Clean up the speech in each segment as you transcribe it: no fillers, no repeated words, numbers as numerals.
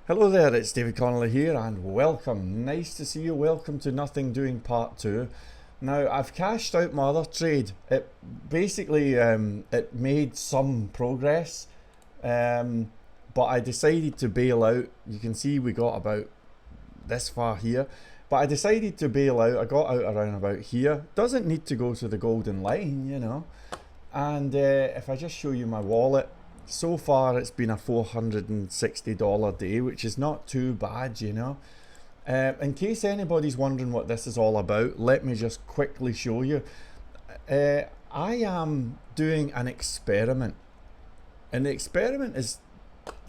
Hello there, it's David Connelly here and welcome. Nice to see you. Welcome to Nothing Doing Part 2. Now, I've cashed out my other trade. It basically it made some progress, but I decided to bail out. You can see we got about this far here, but I decided to bail out. I got out around about here. Doesn't need to go to the golden line, you know. And if I just show you my wallet, so far it's been a $460 day, which is not too bad, you know. In case anybody's wondering what this is all about, let me just quickly show you. I am doing an experiment, and the experiment is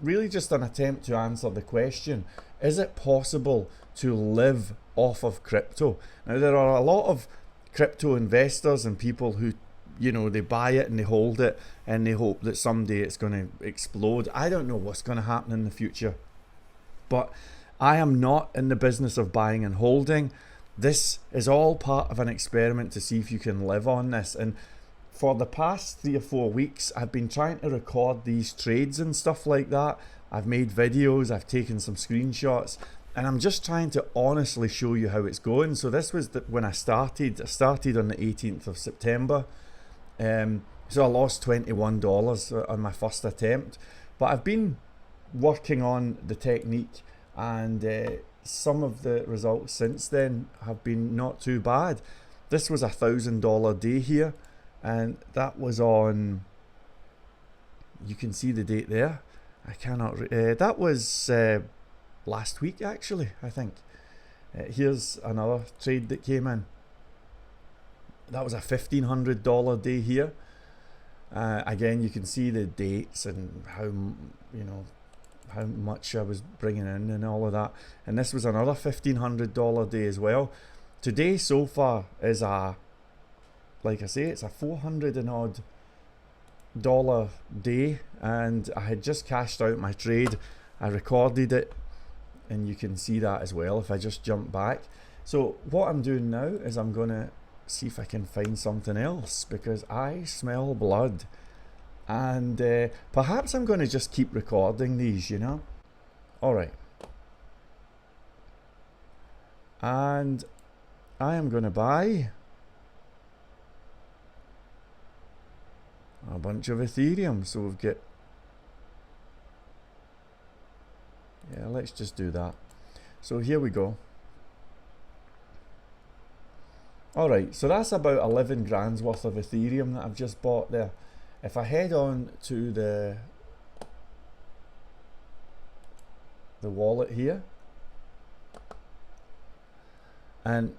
really just an attempt to answer the question, is it possible to live off of crypto? Now, there are a lot of crypto investors and people who, you know, they buy it and they hold it and they hope that someday it's going to explode. I don't know what's going to happen in the future, but I am not in the business of buying and holding. This is all part of an experiment to see if you can live on this. And for the past 3 or 4 weeks, I've been trying to record these trades and stuff like that. I've made videos, I've taken some screenshots, and I'm just trying to honestly show you how it's going. So this was when I started. I started on the 18th of September. So I lost $21 on my first attempt, but I've been working on the technique, and some of the results since then have been not too bad. This was a $1,000 day here, and that was on, you can see the date there. I cannot, that was last week actually, I think. Here's another trade that came in. That was a $1,500 day here. Again, you can see the dates and how, you know, how much I was bringing in and all of that. And this was another $1,500 day as well. Today so far is a, like I say, it's a $400 and odd day, and I had just cashed out my trade. I recorded it, and you can see that as well if I just jump back. So what I'm doing now is I'm gonna see if I can find something else, because I smell blood, and perhaps I'm going to just keep recording these, you know. Alright, and I am going to buy a bunch of Ethereum. So we've got, yeah, let's just do that. So here we go. Alright, so that's about 11 grand's worth of Ethereum that I've just bought there. If I head on to the wallet here, and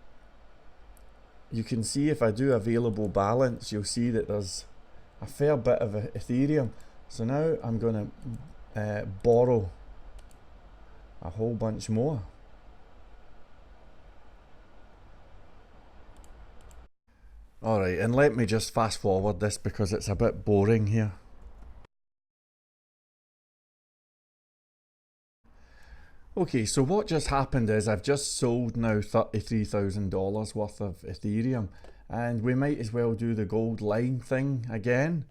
you can see if I do available balance, you'll see that there's a fair bit of Ethereum. So now I'm going to borrow a whole bunch more. Alright, and let me just fast forward this because it's a bit boring here. Okay, so what just happened is I've just sold now $33,000 worth of Ethereum, and we might as well do the gold line thing again.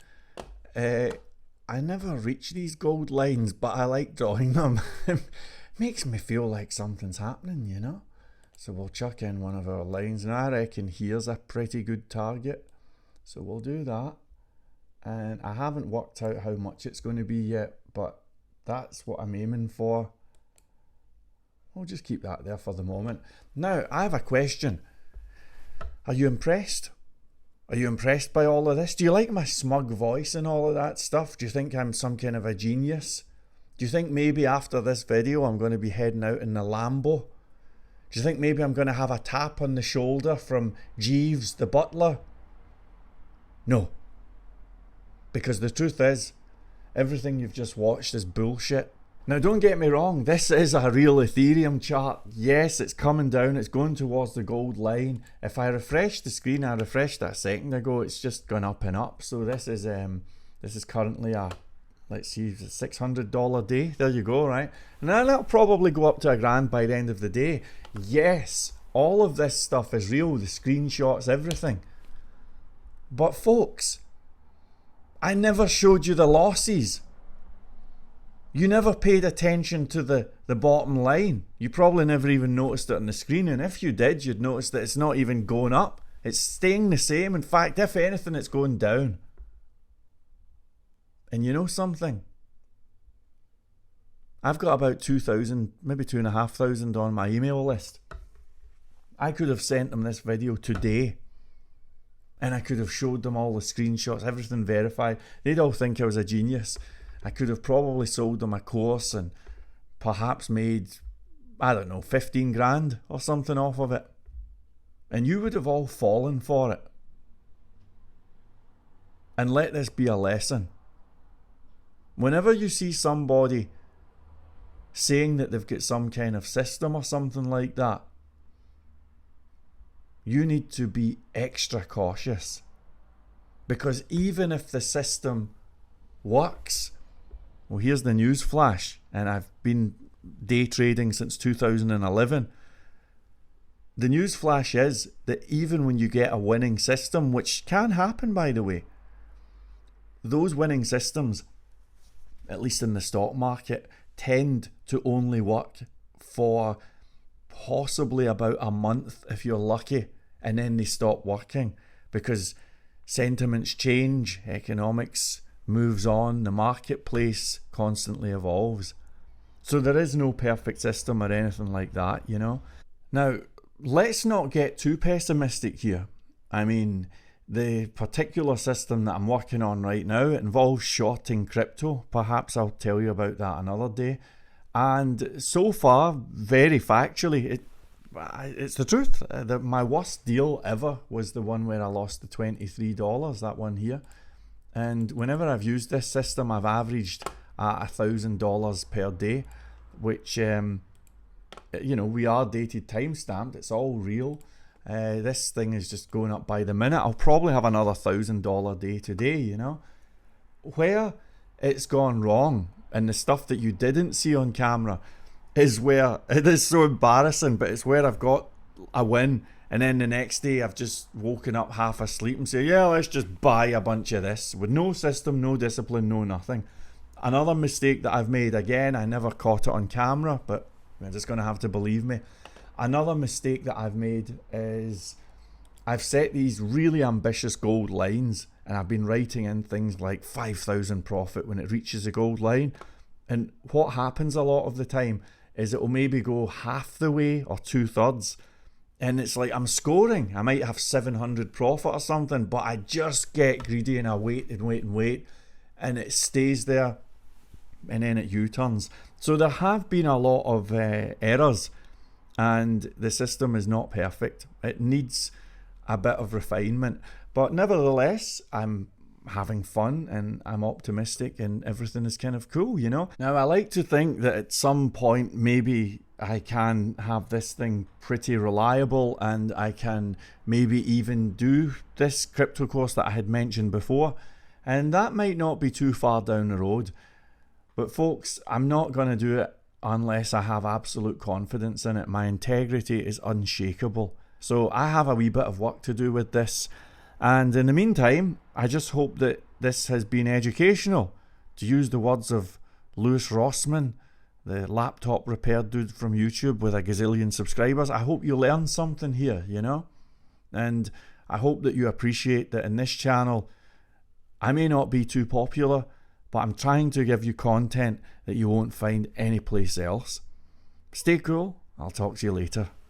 I never reach these gold lines, but I like drawing them. Makes me feel like something's happening, you know? So we'll chuck in one of our lines, and I reckon here's a pretty good target. So we'll do that. And I haven't worked out how much it's going to be yet, but that's what I'm aiming for. We'll just keep that there for the moment. Now, I have a question. Are you impressed? Are you impressed by all of this? Do you like my smug voice and all of that stuff? Do you think I'm some kind of a genius? Do you think maybe after this video I'm going to be heading out in the Lambo? Do you think maybe I'm going to have a tap on the shoulder from Jeeves the butler? No. Because the truth is, everything you've just watched is bullshit. Now don't get me wrong, this is a real Ethereum chart. Yes, it's coming down, it's going towards the gold line. If I refresh the screen, I refreshed that a second ago, it's just gone up and up. So this is currently a, let's see, $600 day. There you go, right? And then that'll probably go up to $1,000 by the end of the day. Yes, all of this stuff is real, the screenshots, everything. But folks, I never showed you the losses. You never paid attention to the bottom line. You probably never even noticed it on the screen, and if you did, you'd notice that it's not even going up. It's staying the same. In fact, if anything, it's going down. And you know something? I've got about 2,000, maybe 2,500 on my email list. I could have sent them this video today, and I could have showed them all the screenshots, everything verified. They'd all think I was a genius. I could have probably sold them a course and perhaps made, I don't know, 15 grand or something off of it. And you would have all fallen for it. And let this be a lesson. Whenever you see somebody saying that they've got some kind of system or something like that, you need to be extra cautious. Because even if the system works, well, here's the news flash, and I've been day trading since 2011. The news flash is that even when you get a winning system, which can happen by the way, those winning systems, at least in the stock market, tend to only work for possibly about a month if you're lucky, and then they stop working because sentiments change, economics moves on, the marketplace constantly evolves. So there is no perfect system or anything like that, you know. Now, let's not get too pessimistic here. I mean, the particular system that I'm working on right now, it involves shorting crypto. Perhaps I'll tell you about that another day. And so far, very factually, it's the truth. My worst deal ever was the one where I lost the $23, that one here. And whenever I've used this system, I've averaged at $1,000 per day, which, you know, we are dated timestamped. It's all real. This thing is just going up by the minute. I'll probably have another $1,000 day today, you know. Where it's gone wrong, and the stuff that you didn't see on camera, is where it is so embarrassing, but it's where I've got a win, and then the next day I've just woken up half asleep and say, yeah, let's just buy a bunch of this with no system, no discipline, no nothing. Another mistake that I've made, again, I never caught it on camera, but you're just going to have to believe me. Another mistake that I've made is I've set these really ambitious gold lines, and I've been writing in things like 5,000 profit when it reaches a gold line. And what happens a lot of the time is it will maybe go half the way or 2/3. And it's like I'm scoring. I might have 700 profit or something, but I just get greedy and I wait and wait and wait, and it stays there, and then it U-turns. So there have been a lot of errors, and the system is not perfect. It needs a bit of refinement, but nevertheless, I'm having fun and I'm optimistic and everything is kind of cool, you know. Now, I like to think that at some point maybe I can have this thing pretty reliable, and I can maybe even do this crypto course that I had mentioned before, and that might not be too far down the road. But folks, I'm not going to do it unless I have absolute confidence in it. My integrity is unshakable. So I have a wee bit of work to do with this. And in the meantime, I just hope that this has been educational. To use the words of Lewis Rossman, the laptop repair dude from YouTube with a gazillion subscribers, I hope you learn something here, you know? And I hope that you appreciate that in this channel, I may not be too popular, but I'm trying to give you content that you won't find anyplace else. Stay cool. I'll talk to you later.